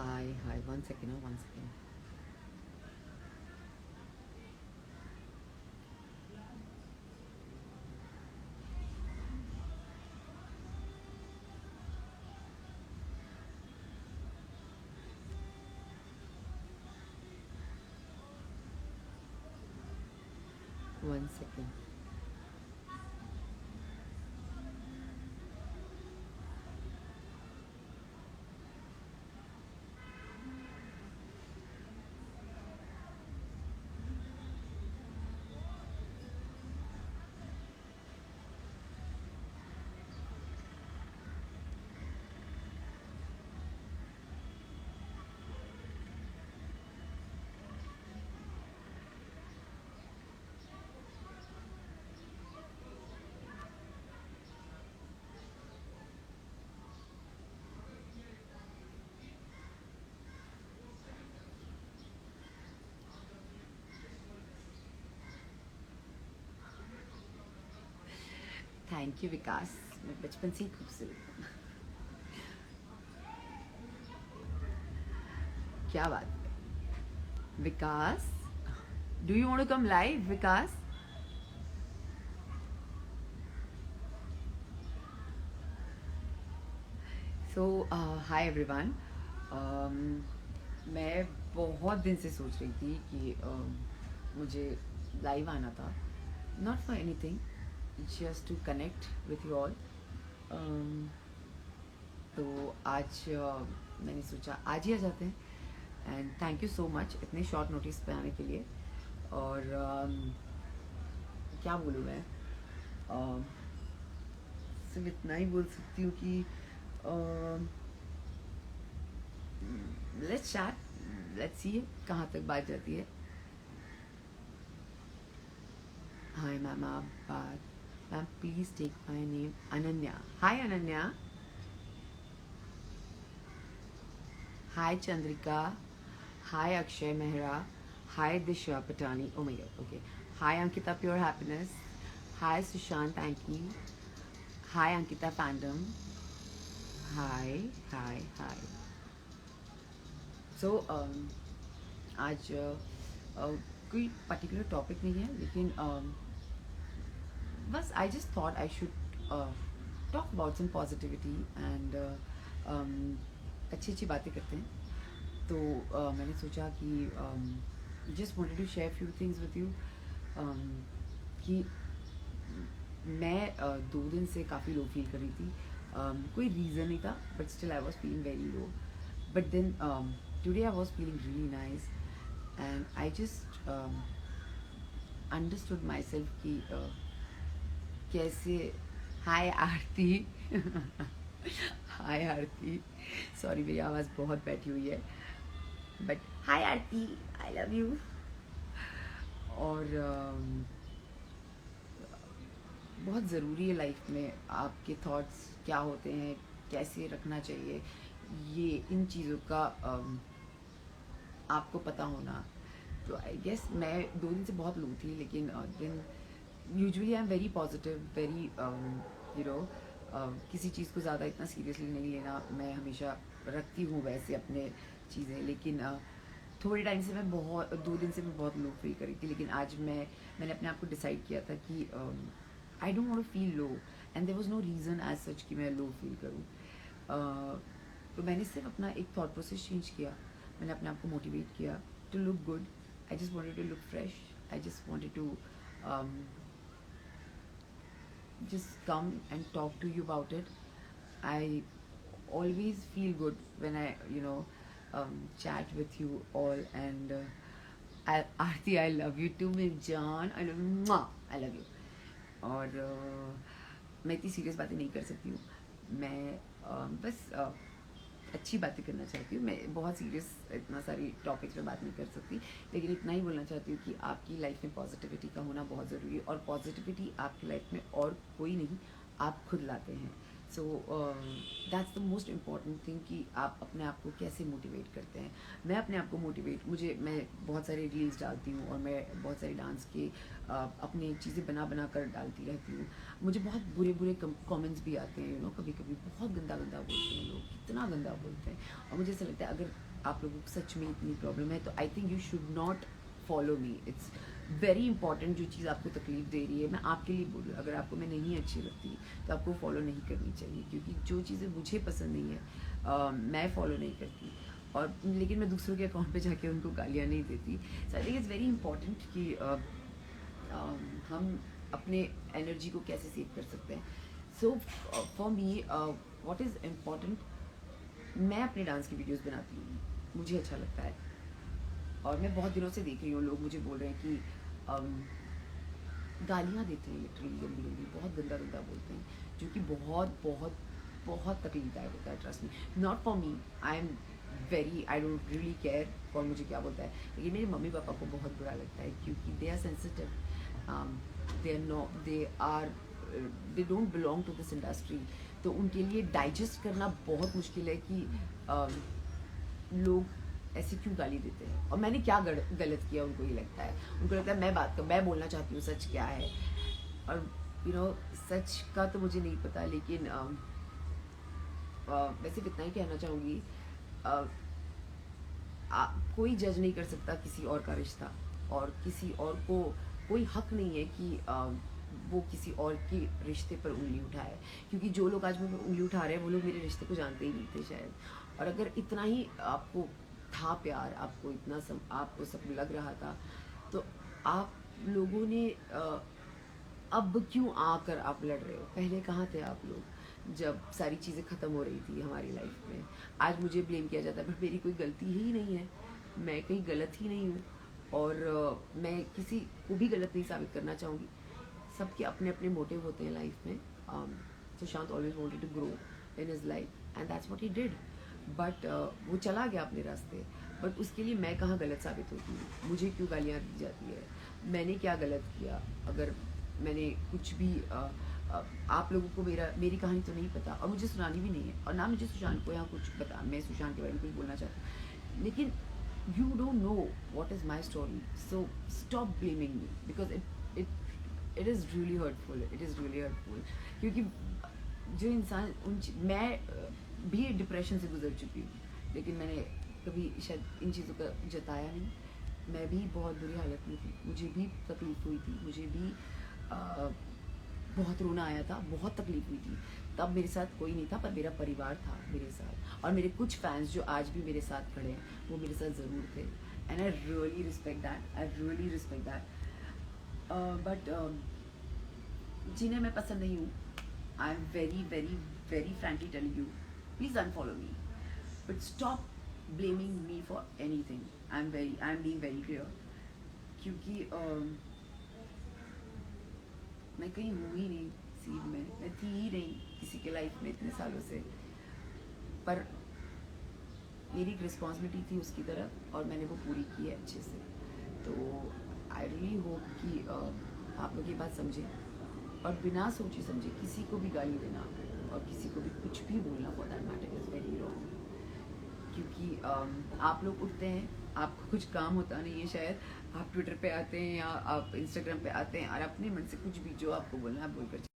Hi. 1 second, 1 second. One second. Thank you Vikas, मैं बचपन से ही खूबसूरत हूँ। क्या बात है Vikas? Do you want to come live Vikas? So hi everyone. मैं बहुत दिन से सोच रही थी कि मुझे लाइव आना था, not for anything, just to connect with you all. तो आज मैंने सोचा आज ही आ जाते हैं। And thank you so much इतने शॉर्ट नोटिस पे आने के लिए। और क्या बोलूँ मैं, सिर्फ इतना ही बोल सकती हूँ कि लेट्स चैट, लेट्स सी कहाँ तक बात जाती है। हाय मैम, आप बात ma'am, please take my name Ananya. Hi Ananya. Hi Chandrika. Hi Akshay Mehra. Hi Disha Patani. Oh my god, okay. Hi Ankita pure happiness. Hi Sushant Anki. Hi Ankita fandom. Hi hi hi. So आज कोई पर्टिकुलर टॉपिक नहीं है, लेकिन बस I just thought I should talk about some positivity and अच्छी अच्छी बातें करते हैं। तो मैंने सोचा कि just wanted to share few things with you, कि मैं 2 दिन से काफ़ी लो फील कर रही थी। कोई रीज़न नहीं था, but still I was feeling very low. But then today I was feeling really nice, and I just understood myself कि कैसे। हाय आरती। हाय आरती। सॉरी मेरी आवाज़ बहुत बैठी हुई है, but hi Aarti, I love you. और बहुत ज़रूरी है लाइफ में आपके थॉट्स क्या होते हैं, कैसे रखना चाहिए, ये इन चीज़ों का आपको पता होना। तो आई गेस मैं 2 दिन से बहुत लो थी, लेकिन दिन usually I am very positive, very you know, किसी चीज़ को ज़्यादा इतना सीरियसली नहीं लेना। मैं हमेशा रखती हूँ वैसे अपने चीज़ें, लेकिन थोड़े टाइम से मैं बहुत 2 दिन से मैं बहुत लो फील कर रही थी। लेकिन आज मैंने अपने आप को डिसाइड किया था कि I don't want to feel low, and there was no reason as such कि मैं लो फील करूँ। तो मैंने सिर्फ अपना एक थॉट प्रोसेस चेंज किया। मैंने अपने आप को मोटिवेट किया to look good. I just wanted to look fresh. I just wanted to just come and talk to you about it. I always feel good when I, chat with you all. And Aarti, I love you too, मेरी जान। I love you, mwah, I love you. और मैं इतनी serious बातें नहीं कर सकती हूँ। मैं बस अच्छी बातें करना चाहती हूँ। मैं बहुत सीरियस इतना सारी टॉपिक्स पे बात नहीं कर सकती, लेकिन इतना ही बोलना चाहती हूँ कि आपकी लाइफ में पॉजिटिविटी का होना बहुत ज़रूरी है। और पॉजिटिविटी आपकी लाइफ में और कोई नहीं, आप खुद लाते हैं। So that's the most important thing कि आप अपने आप को कैसे मोटिवेट करते हैं। मैं अपने आप को मोटिवेट, मैं बहुत सारे रील्स डालती हूँ, और मैं बहुत सारे डांस के अपनी चीज़ें बना बना कर डालती रहती हूँ। मुझे बहुत बुरे बुरे कमेंट्स भी आते हैं, कभी कभी बहुत गंदा गंदा बोलते हैं लोग, कितना गंदा बोलते हैं। और मुझे ऐसा लगता है, अगर आप लोगों को सच में इतनी प्रॉब्लम है, तो I think you should not follow me. It's very important. जो चीज़ आपको तकलीफ दे रही है, मैं आपके लिए बोल रही हूँ, अगर आपको मैं नहीं अच्छी लगती तो आपको फॉलो नहीं करनी चाहिए, क्योंकि जो चीज़ें मुझे पसंद नहीं है मैं फॉलो नहीं करती. और लेकिन मैं दूसरों के अकाउंट पे जाके उनको गालियाँ नहीं देती. So I think it's very important कि हम अपने एनर्जी को कैसे सेव कर सकते हैं. So for me what is important, मैं अपने डांस की वीडियोस बनाती हूँ, मुझे अच्छा लगता है. और मैं बहुत दिनों से देख रही हूँ, लोग मुझे बोल रहे हैं कि गालियाँ देते हैं, लिटरली गंदी गंदी, बहुत गंदा गंदा बोलते हैं, जो कि बहुत बहुत बहुत तकलीफदायक होता है. Trust me, not for me, I am very, I don't really care कौन मुझे क्या बोलता है, लेकिन मेरे मम्मी पापा को बहुत बुरा लगता है, क्योंकि they are sensitive. They are no, they don't belong to this industry. तो उनके लिए डाइजेस्ट करना बहुत मुश्किल है कि लोग ऐसे क्यों गाली देते हैं, और मैंने क्या गलत किया. उनको ये लगता है, उनको लगता है मैं बोलना चाहती हूँ सच क्या है. और सच का तो मुझे नहीं पता, लेकिन वैसे इतना ही कहना चाहूँगी, कोई जज नहीं कर सकता किसी और का रिश्ता, और किसी और को कोई हक नहीं है कि वो किसी और के रिश्ते पर उंगली उठाए, क्योंकि जो लोग आज मुझे उंगली उठा रहे हैं वो लोग मेरे रिश्ते को जानते ही नहीं थे शायद. और अगर इतना ही आपको था प्यार, आपको इतना आपको सब लग रहा था, तो आप लोगों ने अब क्यों आकर आप लड़ रहे हो. पहले कहाँ थे आप लोग जब सारी चीज़ें ख़त्म हो रही थी हमारी लाइफ में. आज मुझे ब्लेम किया जाता है, बट मेरी कोई गलती ही नहीं है, मैं कहीं गलत ही नहीं हूँ. और मैं किसी को भी गलत नहीं साबित करना चाहूँगी. सबके अपने अपने मोटिव होते हैं लाइफ में. Sushant always wanted to grow in his life, and that's what he did. But वो चला गया अपने रास्ते. बट उसके लिए मैं कहाँ गलत साबित होती हूँ, मुझे क्यों गालियाँ दी जाती है, मैंने क्या गलत किया. अगर मैंने कुछ भी आप लोगों को मेरी कहानी तो नहीं पता, और मुझे सुनानी भी नहीं है, और ना मुझे सुशांत को यहाँ कुछ पता, मैं सुशांत के बारे में कुछ बोलना चाहती हूँ, लेकिन you don't know what is my story, so stop blaming me, because it is really hurtful, it is really hurtful. क्योंकि जो इंसान मैं भी डिप्रेशन से गुजर चुकी हूँ, लेकिन मैंने कभी शायद इन चीज़ों का जताया नहीं. मैं भी बहुत बुरी हालत में थी, मुझे भी तकलीफ़ हुई थी, मुझे भी बहुत रोना आया था, बहुत तकलीफ हुई थी. तब मेरे साथ कोई नहीं था, पर मेरा परिवार था मेरे साथ, और मेरे कुछ फैंस जो आज भी मेरे साथ खड़े हैं वो मेरे साथ ज़रूर थे. And I really respect that, I really respect that. But जिन्हें मैं पसंद नहीं हूँ, आई am very very very frankly telling you, please unfollow me, but stop blaming me for any thing. I am being very clear, क्योंकि मैं कहीं हूँ ही नहीं सीन में, मैं थी ही नहीं किसी के लाइफ में इतने सालों से. पर मेरी एक रिस्पॉन्सिबिलिटी थी उसकी तरफ, और मैंने वो पूरी की है अच्छे से. तो आई रियली होप कि आप लोग ये बात समझें, और बिना सोचे समझे किसी को भी गाली देना और किसी को भी कुछ भी बोलना for that matter is very wrong. क्योंकि आप लोग उठते हैं, आपको कुछ काम होता नहीं है शायद, आप ट्विटर पे आते हैं या आप इंस्टाग्राम पे आते हैं, और अपने मन से कुछ भी जो आपको बोलना है आप बोलकर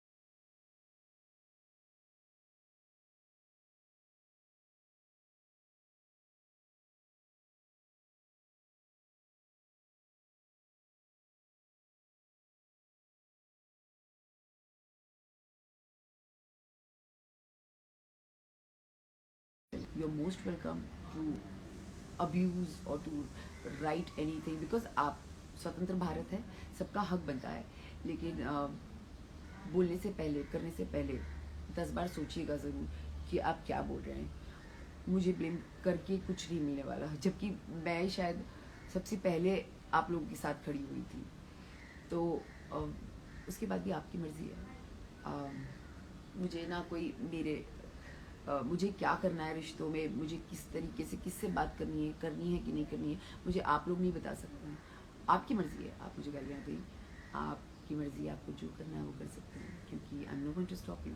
you're most welcome to abuse or to write anything, because आप स्वतंत्र भारत है, सबका हक बनता है. लेकिन बोलने से पहले, करने से पहले 10 बार सोचिएगा ज़रूर कि आप क्या बोल रहे हैं. मुझे ब्लेम करके कुछ नहीं मिलने वाला, जबकि मैं शायद सबसे पहले आप लोगों के साथ खड़ी हुई थी. तो उसके बाद भी आपकी मर्ज़ी है. मुझे ना कोई मुझे क्या करना है रिश्तों में, मुझे किस तरीके से किससे बात करनी है कि नहीं करनी है, मुझे आप लोग नहीं बता सकते हैं. आपकी मर्ज़ी है, आप मुझे गालियाँ दें, आपकी मर्ज़ी है, आपको जो करना है वो कर सकते हैं, क्योंकि I am not going to stop you.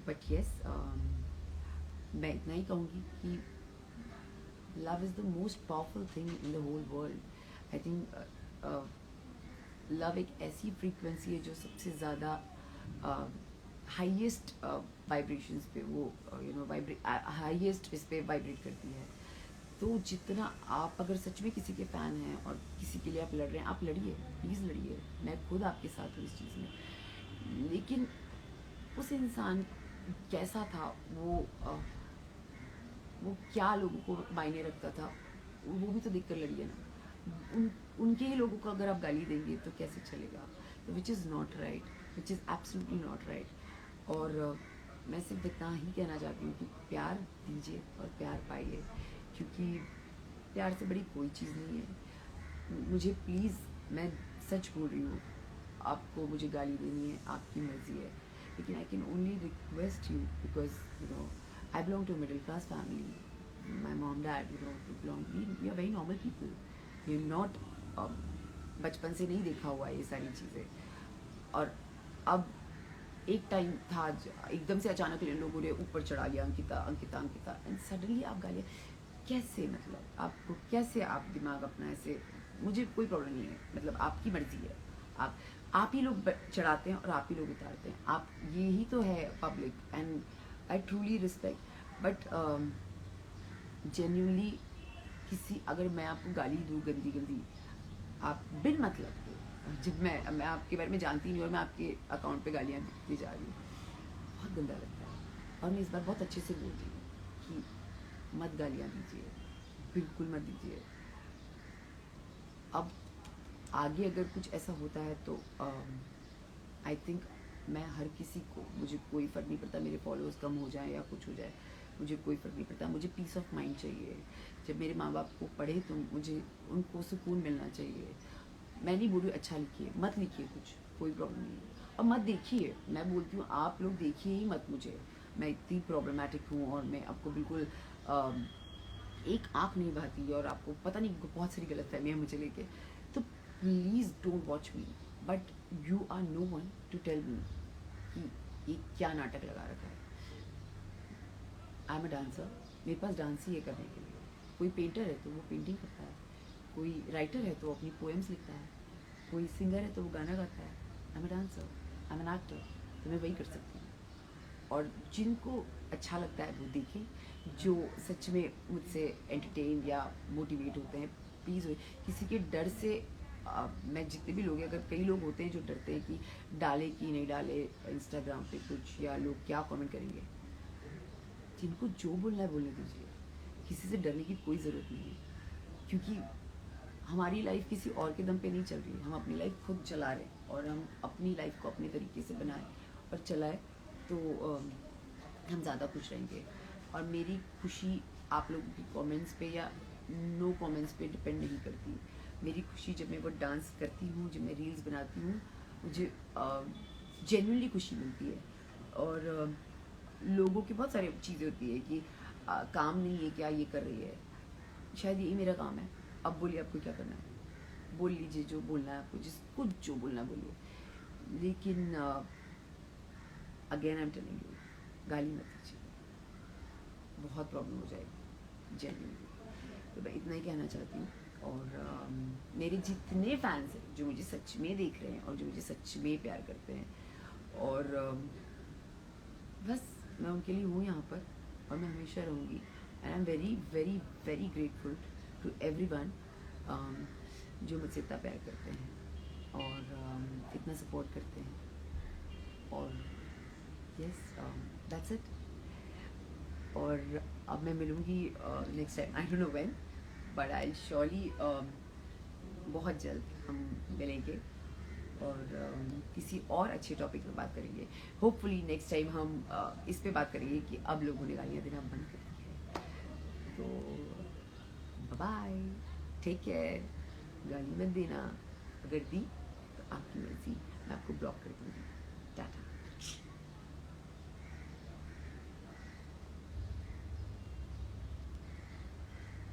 But yes, मैं इतना ही कहूँगी कि love is the most powerful thing in the whole world. I think love एक ऐसी फ्रीक्वेंसी है जो सबसे ज़्यादा हाईएस्ट वाइब्रेशंस पे वो हाईएस्ट इस पे वाइब्रेट करती है. तो जितना आप अगर सच में किसी के फ़ैन हैं और किसी के लिए आप लड़ रहे हैं, आप लड़िए, प्लीज़ लड़िए, मैं खुद आपके साथ हूँ इस चीज़ में। लेकिन उस इंसान कैसा था, वो क्या लोगों को मायने रखता था, वो भी तो देख कर लड़िए ना। उनके ही लोगों को अगर आप गाली देंगे तो कैसे चलेगा? तो which is not right, which is absolutely not right. और मैं सिर्फ इतना ही कहना चाहती हूँ कि प्यार दीजिए और प्यार पाइए, क्योंकि प्यार से बड़ी कोई चीज़ नहीं है। मुझे प्लीज़, मैं सच बोल रही हूँ, आपको मुझे गाली देनी है, आपकी मर्ज़ी है, लेकिन I can only request you, because I belong to a middle class family. My mom, dad, we are very normal people. We're not, बचपन से नहीं देखा हुआ है ये सारी चीज़ें। और अब एक टाइम था, एकदम से अचानक लोगों ने ऊपर चढ़ा लिया अंकिता अंकिता अंकिता, एंड सडनली आप गालियाँ कैसे, मतलब आपको कैसे, आप दिमाग अपना ऐसे, मुझे कोई प्रॉब्लम नहीं है, मतलब आपकी मर्जी है, आप ही लोग चढ़ाते हैं और आप ही लोग उतारते हैं, आप, यही तो है public, and I truly respect. But genuinely किसी, अगर मैं आपको गाली दूँ गंदी गंदी, आप बिन मतलब के, जब मैं आपके बारे में जानती नहीं और मैं आपके अकाउंट पे गालियाँ दी जा रही हूँ, बहुत गंदा लगता है। और मैं इस बार बहुत अच्छे से बोलती हूँ कि मत गालियाँ दीजिए, बिल्कुल मत दीजिए। अब आगे अगर कुछ ऐसा होता है तो आई थिंक मैं हर किसी को, मुझे कोई फ़र्क नहीं पड़ता मेरे फॉलोअर्स कम हो जाए या कुछ हो जाए, मुझे कोई फ़र्क नहीं पड़ता। मुझे पीस ऑफ माइंड चाहिए। जब मेरे माँ बाप को पढ़े तो मुझे उनको सुकून मिलना चाहिए। मैं नहीं बोल रही अच्छा लिखिए, मत लिखिए कुछ, कोई प्रॉब्लम नहीं है, और मत देखिए, मैं बोलती हूँ आप लोग देखिए ही मत मुझे, मैं इतनी प्रॉब्लमेटिक हूँ और मैं आपको बिल्कुल एक आँख नहीं भाती और आपको पता नहीं बहुत सारी गलतफहमियाँ मुझे लेके, तो please don't watch me, but you are no one to tell me कि ये क्या नाटक लगा रखा है। आई एम अ डांसर, मेरे पास डांस ही है करने के लिए। कोई पेंटर है तो वो पेंटिंग करता है, कोई राइटर है तो अपनी पोएम्स लिखता है, कोई सिंगर है तो वो गाना गाता है। I am a dancer, I am an actor, तो मैं वही कर सकती हूँ। और जिनको अच्छा लगता है वो देखें, जो सच में मुझसे एंटरटेन या मोटिवेट होते हैं, प्लीज़। किसी के डर से मैं, जितने भी लोग हैं, अगर कई लोग होते हैं जो डरते हैं कि डाले कि नहीं डाले इंस्टाग्राम पे कुछ, या लोग क्या कमेंट करेंगे, जिनको जो बोलना है बोलने दीजिए, किसी से डरने की कोई ज़रूरत नहीं है, क्योंकि हमारी लाइफ किसी और के दम पे नहीं चल रही, हम अपनी लाइफ खुद चला रहे हैं, और हम अपनी लाइफ को अपने तरीके से बनाएं और चलाएं तो हम ज़्यादा खुश रहेंगे। और मेरी खुशी आप लोगों की कमेंट्स पे या नो कमेंट्स पे डिपेंड नहीं करती। मेरी खुशी जब मैं वो डांस करती हूँ, जब मैं रील्स बनाती हूँ, मुझे जेन्युइनली खुशी मिलती है। और लोगों की बहुत सारी चीज़ें होती है कि काम नहीं है क्या ये कर रही है, शायद यही मेरा काम है। अब बोलिए आपको क्या करना है, बोल लीजिए जो बोलना है आपको, जिसको जो बोलना है बोलिए, लेकिन again I am telling you, गाली मत दीजिए, बहुत प्रॉब्लम हो जाएगी जेन्युइनली। तो मैं इतना ही कहना चाहती हूँ। और मेरे जितने फैंस हैं जो मुझे सच में देख रहे हैं और जो मुझे सच में प्यार करते हैं, और बस मैं उनके लिए हूँ यहाँ पर, और मैं हमेशा रहूँगी। And I am very very very grateful to everyone जो मुझसे इतना प्यार करते हैं और इतना सपोर्ट करते हैं। और यस, दैट्स इट। और अब मैं मिलूँगी next time, I don't know when, but I surely बहुत जल्द हम मिलेंगे और किसी और अच्छे टॉपिक पर बात करेंगे। होपफुली नेक्स्ट टाइम हम इस पे बात करेंगे कि अब लोगों ने गालियाँ देना बंद कर दी है। तो बाय, टेक केयर, गाली मत देना, अगर दी तो आपकी मर्जी, मैं आपको ब्लॉक कर दूँगी। टाटा।